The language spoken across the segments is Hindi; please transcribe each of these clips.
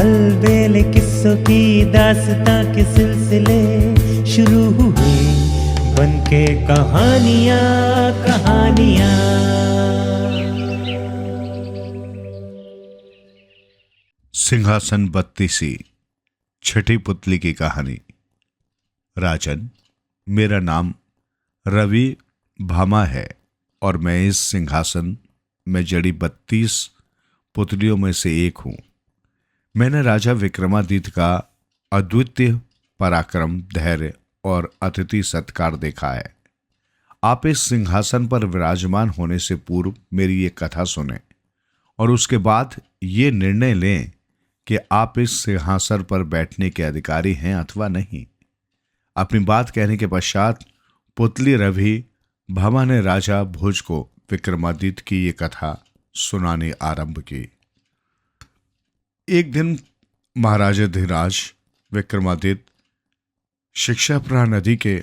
अलबेले किस्सों की दास्तां के सिलसिले शुरू हुए, बनके कहानियां कहानियां। सिंहासन बत्तीसी, छठी पुतली की कहानी। राजन, मेरा नाम रवि भामा है और मैं इस सिंहासन में जड़ी 32 पुतलियों में से एक हूं। मैंने राजा विक्रमादित्य का अद्वितीय पराक्रम, धैर्य और अतिथि सत्कार देखा है। आप इस सिंहासन पर विराजमान होने से पूर्व मेरी ये कथा सुने और उसके बाद ये निर्णय लें कि आप इस सिंहासन पर बैठने के अधिकारी हैं अथवा नहीं। अपनी बात कहने के पश्चात पुतली रवि भामा ने राजा भोज को विक्रमादित्य की ये कथा सुनाने आरंभ की। एक दिन महाराजाधिराज विक्रमादित्य शिक्षाप्रा नदी के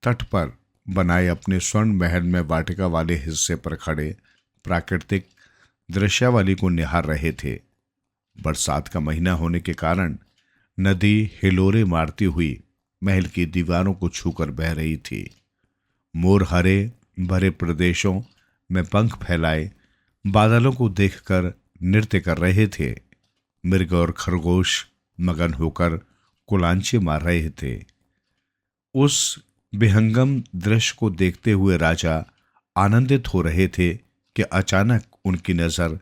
तट पर बनाए अपने स्वर्ण महल में वाटिका वाले हिस्से पर खड़े प्राकृतिक दृश्यावली को निहार रहे थे। बरसात का महीना होने के कारण नदी हिलोरे मारती हुई महल की दीवारों को छूकर बह रही थी। मोर हरे भरे प्रदेशों में पंख फैलाए बादलों को देखकर नृत्य कर रहे थे। मृग और खरगोश मगन होकर कुलांचे मार रहे थे। उस विहंगम दृश्य को देखते हुए राजा आनंदित हो रहे थे कि अचानक उनकी नजर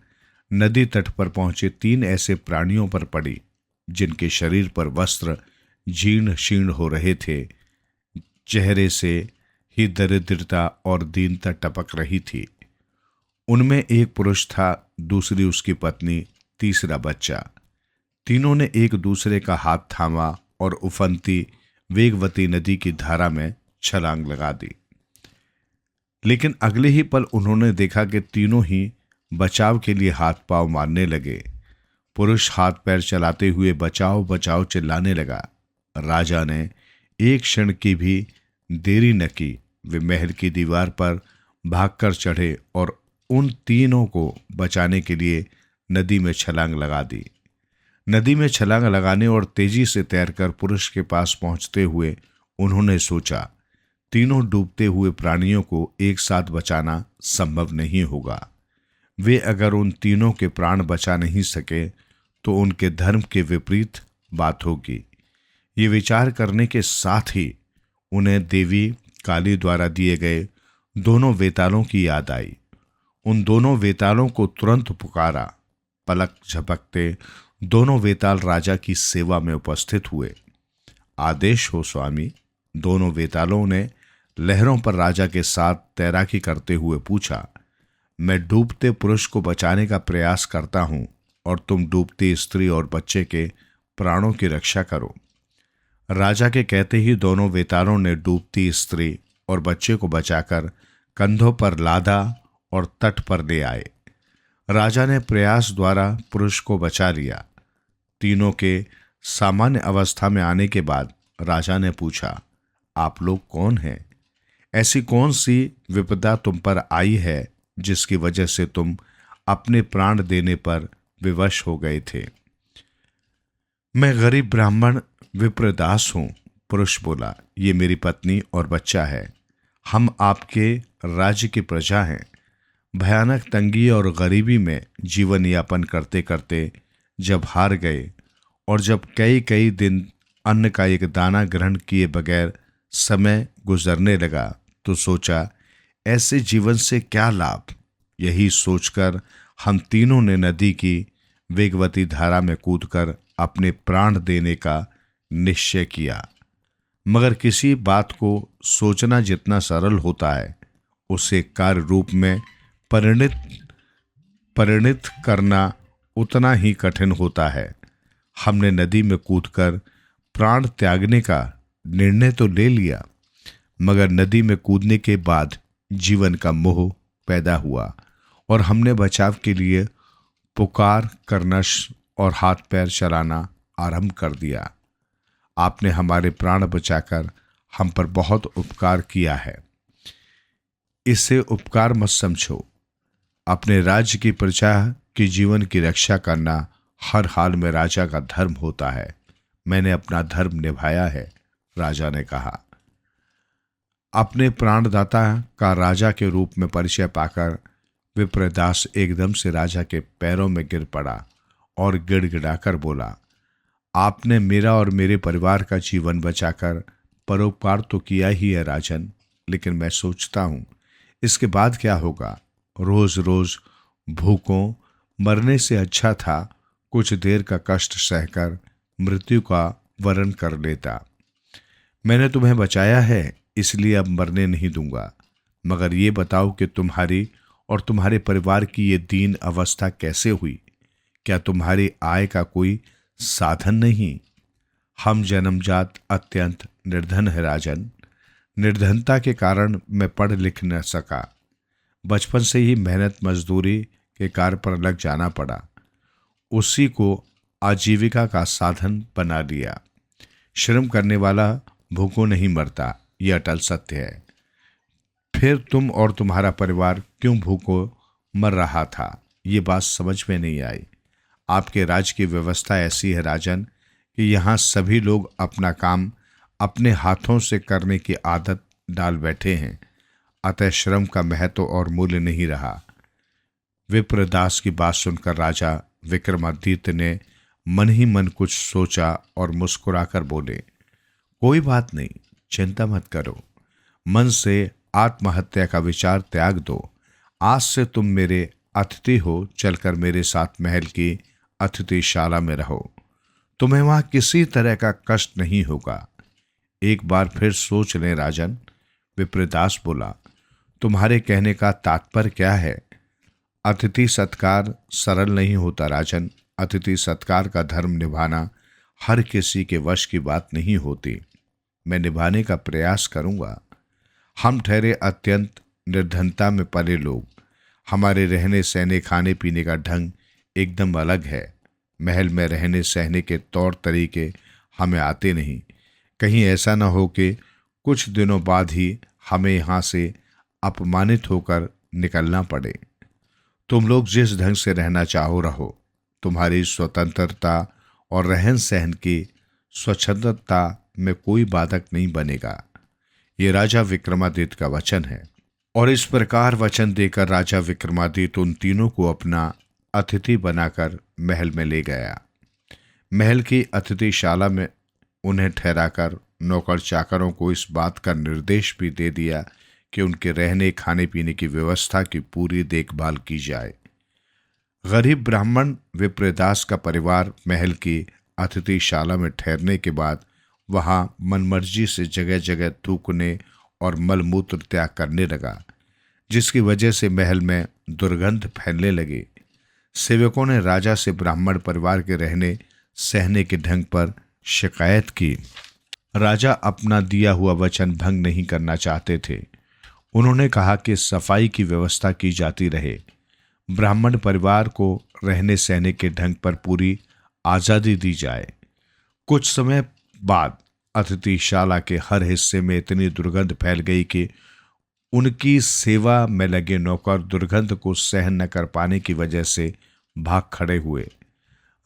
नदी तट पर पहुंचे 3 ऐसे प्राणियों पर पड़ी जिनके शरीर पर वस्त्र जीर्ण शीर्ण हो रहे थे। चेहरे से ही दरिद्रता और दीनता टपक रही थी। उनमें एक पुरुष था, दूसरी उसकी पत्नी, तीसरा बच्चा। तीनों ने एक दूसरे का हाथ थामा और उफनती वेगवती नदी की धारा में छलांग लगा दी। लेकिन अगले ही पल उन्होंने देखा कि तीनों ही बचाव के लिए हाथ पांव मारने लगे। पुरुष हाथ पैर चलाते हुए बचाओ बचाओ चिल्लाने लगा। राजा ने एक क्षण की भी देरी न की। वे महल की दीवार पर भागकर चढ़े और उन तीनों को बचाने के लिए नदी में छलांग लगा दी। नदी में छलांग लगाने और तेजी से तैरकर पुरुष के पास पहुंचते हुए उन्होंने सोचा, तीनों डूबते हुए प्राणियों को एक साथ बचाना संभव नहीं होगा। वे अगर उन तीनों के प्राण बचा नहीं सके तो उनके धर्म के विपरीत बात होगी। ये विचार करने के साथ ही उन्हें देवी काली द्वारा दिए गए दोनों वेतालों की याद आई। उन दोनों वेतालों को तुरंत पुकारा। पलक झपकते दोनों वेताल राजा की सेवा में उपस्थित हुए। आदेश हो स्वामी। दोनों वेतालों ने लहरों पर राजा के साथ तैराकी करते हुए पूछा, मैं डूबते पुरुष को बचाने का प्रयास करता हूं और तुम डूबती स्त्री और बच्चे के प्राणों की रक्षा करो। राजा के कहते ही दोनों वेतालों ने डूबती स्त्री और बच्चे को बचाकर कंधों पर लादा और तट पर ले आए। राजा ने प्रयास द्वारा पुरुष को बचा लिया। तीनों के सामान्य अवस्था में आने के बाद राजा ने पूछा, आप लोग कौन हैं? ऐसी कौन सी विपदा तुम पर आई है जिसकी वजह से तुम अपने प्राण देने पर विवश हो गए थे? मैं गरीब ब्राह्मण विप्रदास हूं, पुरुष बोला। ये मेरी पत्नी और बच्चा है। हम आपके राज्य की प्रजा हैं। भयानक तंगी और गरीबी में जीवन यापन करते करते जब हार गए और जब कई दिन अन्न का एक दाना ग्रहण किए बगैर समय गुजरने लगा तो सोचा, ऐसे जीवन से क्या लाभ। यही सोचकर हम तीनों ने नदी की वेगवती धारा में कूदकर अपने प्राण देने का निश्चय किया। मगर किसी बात को सोचना जितना सरल होता है, उसे कार्य रूप में परिणित करना उतना ही कठिन होता है। हमने नदी में कूदकर प्राण त्यागने का निर्णय तो ले लिया, मगर नदी में कूदने के बाद जीवन का मोह पैदा हुआ और हमने बचाव के लिए पुकार करना और हाथ पैर चलाना आरंभ कर दिया। आपने हमारे प्राण बचाकर हम पर बहुत उपकार किया है। इसे उपकार मत समझो। अपने राज्य की प्रजा के जीवन की रक्षा करना हर हाल में राजा का धर्म होता है। मैंने अपना धर्म निभाया है, राजा ने कहा। अपने प्राणदाता का राजा के रूप में परिचय पाकर विप्रदास एकदम से राजा के पैरों में गिर पड़ा और गिड़गिड़ाकर बोला, आपने मेरा और मेरे परिवार का जीवन बचाकर परोपकार तो किया ही है राजन, लेकिन मैं सोचता हूं इसके बाद क्या होगा। रोज रोज भूखों मरने से अच्छा था कुछ देर का कष्ट सहकर मृत्यु का वरण कर लेता। मैंने तुम्हें बचाया है, इसलिए अब मरने नहीं दूंगा। मगर ये बताओ कि तुम्हारी और तुम्हारे परिवार की ये दीन अवस्था कैसे हुई? क्या तुम्हारी आय का कोई साधन नहीं? हम जन्मजात अत्यंत निर्धन है राजन। निर्धनता के कारण मैं पढ़ लिख न सका। बचपन से ही मेहनत मजदूरी के कार्य पर लग जाना पड़ा। उसी को आजीविका का साधन बना लिया। श्रम करने वाला भूखों नहीं मरता, यह अटल सत्य है। फिर तुम और तुम्हारा परिवार क्यों भूखों मर रहा था, ये बात समझ में नहीं आई। आपके राज्य की व्यवस्था ऐसी है राजन कि यहाँ सभी लोग अपना काम अपने हाथों से करने की आदत डाल बैठे हैं। अतः श्रम का महत्व और मूल्य नहीं रहा। विप्रदास की बात सुनकर राजा विक्रमादित्य ने मन ही मन कुछ सोचा और मुस्कुराकर बोले, कोई बात नहीं, चिंता मत करो। मन से आत्महत्या का विचार त्याग दो। आज से तुम मेरे अतिथि हो। चलकर मेरे साथ महल की अतिथिशाला में रहो। तुम्हें वहां किसी तरह का कष्ट नहीं होगा। एक बार फिर सोच लें राजन, विप्रदास बोला। तुम्हारे कहने का तात्पर्य क्या है? अतिथि सत्कार सरल नहीं होता राजन। अतिथि सत्कार का धर्म निभाना हर किसी के वश की बात नहीं होती। मैं निभाने का प्रयास करूंगा। हम ठहरे अत्यंत निर्धनता में पले लोग। हमारे रहने सहने खाने पीने का ढंग एकदम अलग है। महल में रहने सहने के तौर तरीके हमें आते नहीं। कहीं ऐसा न हो कि कुछ दिनों बाद ही हमें यहाँ से अपमानित होकर निकलना पड़े। तुम लोग जिस ढंग से रहना चाहो रहो। तुम्हारी स्वतंत्रता और रहन सहन की स्वच्छंदता में कोई बाधक नहीं बनेगा। ये राजा विक्रमादित्य का वचन है। और इस प्रकार वचन देकर राजा विक्रमादित्य उन तीनों को अपना अतिथि बनाकर महल में ले गया। महल की अतिथिशाला में उन्हें ठहराकर नौकर चाकरों को इस बात का निर्देश भी दे दिया कि उनके रहने खाने पीने की व्यवस्था की पूरी देखभाल की जाए। गरीब ब्राह्मण विप्रदास का परिवार महल की अतिथिशाला में ठहरने के बाद वहां मनमर्जी से जगह जगह थूकने और मलमूत्र त्याग करने लगा, जिसकी वजह से महल में दुर्गंध फैलने लगी। सेवकों ने राजा से ब्राह्मण परिवार के रहने सहने के ढंग पर शिकायत की। राजा अपना दिया हुआ वचन भंग नहीं करना चाहते थे। उन्होंने कहा कि सफाई की व्यवस्था की जाती रहे। ब्राह्मण परिवार को रहने सहने के ढंग पर पूरी आज़ादी दी जाए। कुछ समय बाद अतिथिशाला के हर हिस्से में इतनी दुर्गंध फैल गई कि उनकी सेवा में लगे नौकर दुर्गंध को सहन न कर पाने की वजह से भाग खड़े हुए।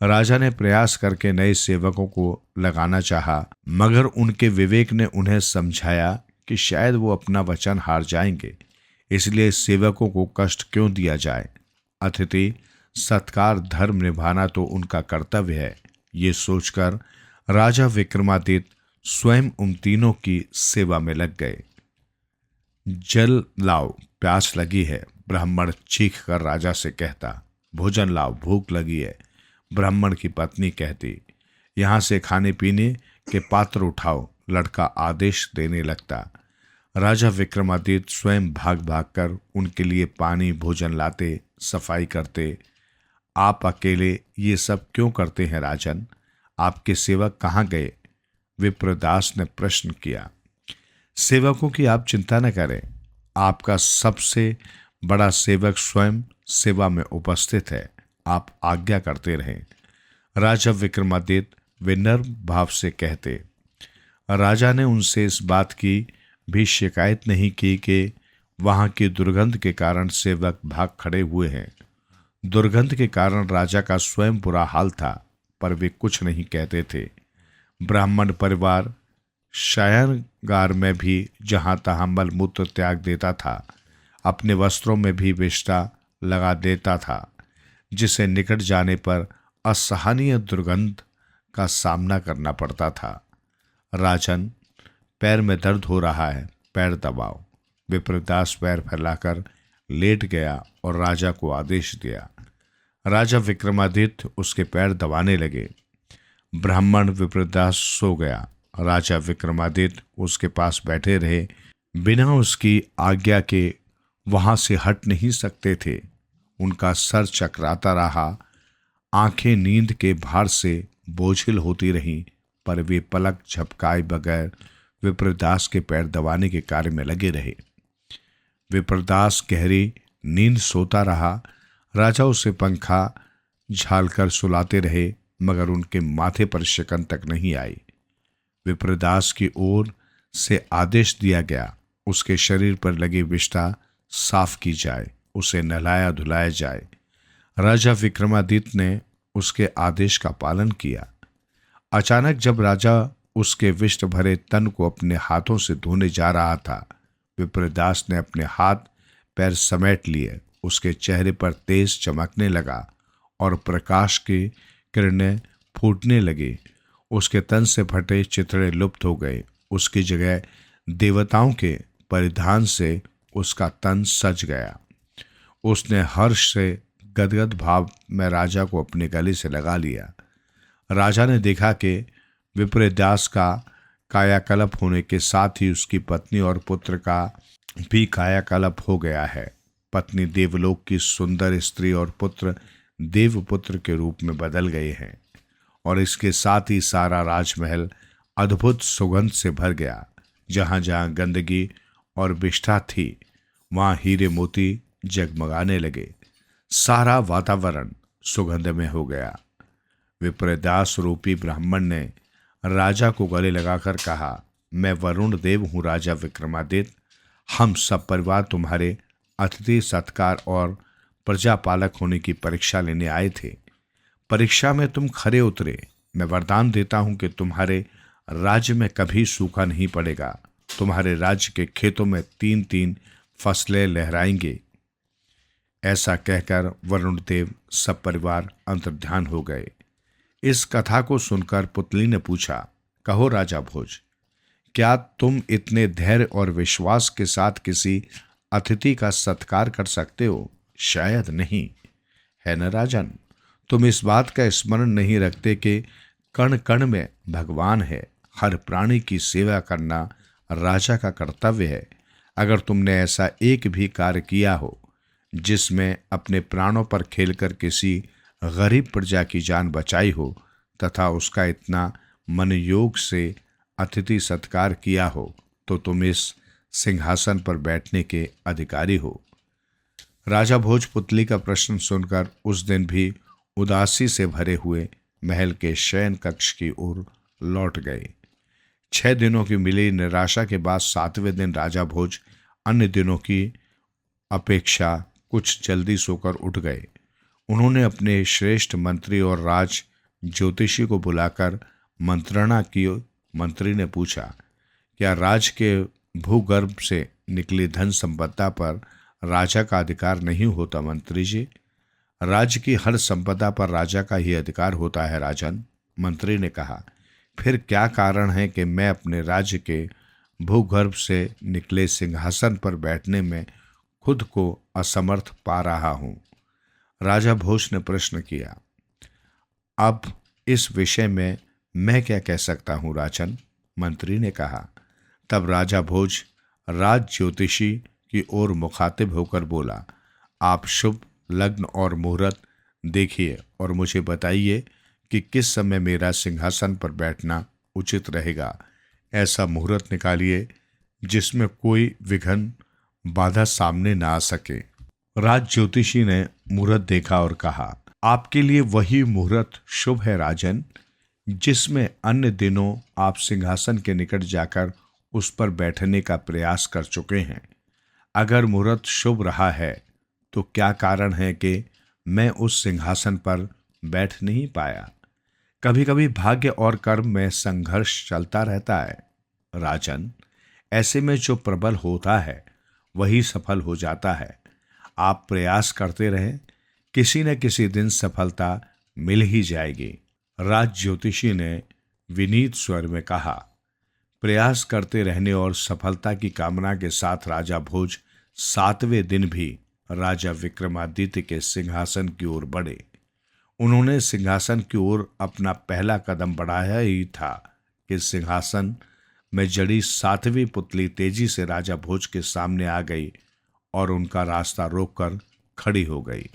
राजा ने प्रयास करके नए सेवकों को लगाना चाहा, मगर उनके विवेक ने उन्हें समझाया कि शायद वो अपना वचन हार जाएंगे, इसलिए सेवकों को कष्ट क्यों दिया जाए। अतिथि सत्कार धर्म निभाना तो उनका कर्तव्य है। ये सोचकर राजा विक्रमादित्य स्वयं उन तीनों की सेवा में लग गए। जल लाओ, प्यास लगी है, ब्राह्मण चीख कर राजा से कहता। भोजन लाओ, भूख लगी है, ब्राह्मण की पत्नी कहती। यहाँ से खाने पीने के पात्र उठाओ, लड़का आदेश देने लगता। राजा विक्रमादित्य स्वयं भाग भाग कर उनके लिए पानी भोजन लाते, सफाई करते। आप अकेले ये सब क्यों करते हैं राजन? आपके सेवक कहाँ गए? विप्रदास ने प्रश्न किया। सेवकों की आप चिंता न करें, आपका सबसे बड़ा सेवक स्वयं सेवा में उपस्थित है। आप आज्ञा करते रहें, राजा विक्रमादित्य विनम्र भाव से कहते। राजा ने उनसे इस बात की भी शिकायत नहीं की कि वहां की दुर्गंध के कारण सेवक भाग खड़े हुए हैं। दुर्गंध के कारण राजा का स्वयं बुरा हाल था, पर वे कुछ नहीं कहते थे। ब्राह्मण परिवार शयनगार में भी जहां तहां मलमूत्र त्याग देता था, अपने वस्त्रों में भी विष्ठा लगा देता था, जिसे निकट जाने पर असहनीय दुर्गंध का सामना करना पड़ता था। राजन, पैर में दर्द हो रहा है, पैर दबाओ। विप्रदास पैर फैलाकर लेट गया और राजा को आदेश दिया। राजा विक्रमादित्य उसके पैर दबाने लगे। ब्राह्मण विप्रदास सो गया। राजा विक्रमादित्य उसके पास बैठे रहे, बिना उसकी आज्ञा के वहां से हट नहीं सकते थे। उनका सर चकराता रहा, आंखें नींद के भार से बोझिल होती रहीं, पर वे पलक झपकाए बगैर विप्रदास के पैर दबाने के कार्य में लगे रहे। विप्रदास गहरी नींद सोता रहा। राजा उसे पंखा झालकर सुलाते रहे, मगर उनके माथे पर शिकन तक नहीं आई। विप्रदास की ओर से आदेश दिया गया, उसके शरीर पर लगी विष्ठा साफ की जाए, उसे नहलाया धुलाया जाए। राजा विक्रमादित्य ने उसके आदेश का पालन किया। अचानक जब राजा उसके विष्ट भरे तन को अपने हाथों से धोने जा रहा था, विप्रदास ने अपने हाथ पैर समेट लिए। उसके चेहरे पर तेज चमकने लगा और प्रकाश की किरणें फूटने लगी। उसके तन से फटे चिथड़े लुप्त हो गए। उसकी जगह देवताओं के परिधान से उसका तन सज गया। उसने हर्ष से गदगद भाव में राजा को अपने गले से लगा लिया। राजा ने देखा कि विप्रदास का कायाकल्प होने के साथ ही उसकी पत्नी और पुत्र का भी कायाकल्प हो गया है। पत्नी देवलोक की सुंदर स्त्री और पुत्र देवपुत्र के रूप में बदल गए हैं, और इसके साथ ही सारा राजमहल अद्भुत सुगंध से भर गया। जहां जहां गंदगी और विष्ठा थी, वहां हीरे मोती जगमगाने लगे। सारा वातावरण सुगंधमय हो गया। विप्रदास रूपी ब्राह्मण ने राजा को गले लगाकर कहा, मैं वरुण देव हूं राजा विक्रमादित्य। हम सब परिवार तुम्हारे अतिथि सत्कार और प्रजापालक होने की परीक्षा लेने आए थे। परीक्षा में तुम खरे उतरे। मैं वरदान देता हूं कि तुम्हारे राज्य में कभी सूखा नहीं पड़ेगा। तुम्हारे राज्य के खेतों में 3-3 फसलें लहराएंगे। ऐसा कहकर वरुण देव सब परिवार अंतर्ध्यान हो गए। इस कथा को सुनकर पुतली ने पूछा, कहो राजा भोज, क्या तुम इतने धैर्य और विश्वास के साथ किसी अतिथि का सत्कार कर सकते हो? शायद नहीं, है न राजन? तुम इस बात का स्मरण नहीं रखते कि कण कण में भगवान है। हर प्राणी की सेवा करना राजा का कर्तव्य है। अगर तुमने ऐसा एक भी कार्य किया हो जिसमें अपने प्राणों पर खेलकर किसी गरीब प्रजा की जान बचाई हो तथा उसका इतना मन योग से अतिथि सत्कार किया हो, तो तुम इस सिंहासन पर बैठने के अधिकारी हो। राजा भोज पुतली का प्रश्न सुनकर उस दिन भी उदासी से भरे हुए महल के शयन कक्ष की ओर लौट गए। 6 दिनों की मिली निराशा के बाद 7वें दिन राजा भोज अन्य दिनों की अपेक्षा कुछ जल्दी सोकर उठ गए। उन्होंने अपने श्रेष्ठ मंत्री और राज ज्योतिषी को बुलाकर मंत्रणा की। मंत्री ने पूछा, क्या राज के भूगर्भ से निकली धन संपदा पर राजा का अधिकार नहीं होता? मंत्री जी, राज्य की हर संपदा पर राजा का ही अधिकार होता है राजन। मंत्री ने कहा, फिर क्या कारण है कि मैं अपने राज्य के भूगर्भ से निकले सिंहासन पर बैठने में खुद को असमर्थ पा रहा हूं? राजा भोज ने प्रश्न किया। अब इस विषय में मैं क्या कह सकता हूं राजन? मंत्री ने कहा। तब राजा भोज राज ज्योतिषी की ओर मुखातिब होकर बोला, आप शुभ लग्न और मुहूर्त देखिए और मुझे बताइए कि किस समय मेरा सिंहासन पर बैठना उचित रहेगा। ऐसा मुहूर्त निकालिए जिसमें कोई विघ्न बाधा सामने ना आ सके। राज ज्योतिषी ने मुहूर्त देखा और कहा, आपके लिए वही मुहूर्त शुभ है राजन, जिसमें अन्य दिनों आप सिंहासन के निकट जाकर उस पर बैठने का प्रयास कर चुके हैं। अगर मुहूर्त शुभ रहा है तो क्या कारण है कि मैं उस सिंहासन पर बैठ नहीं पाया। कभी कभी भाग्य और कर्म में संघर्ष चलता रहता है राजन। ऐसे में जो प्रबल होता है वही सफल हो जाता है। आप प्रयास करते रहें, किसी न किसी दिन सफलता मिल ही जाएगी। राज ज्योतिषी ने विनीत स्वर में कहा। प्रयास करते रहने और सफलता की कामना के साथ राजा भोज 7वें दिन भी राजा विक्रमादित्य के सिंहासन की ओर बढ़े। उन्होंने सिंहासन की ओर अपना पहला कदम बढ़ाया ही था कि सिंहासन में जड़ी 7वीं पुतली तेजी से राजा भोज के सामने आ गई और उनका रास्ता रोककर खड़ी हो गई।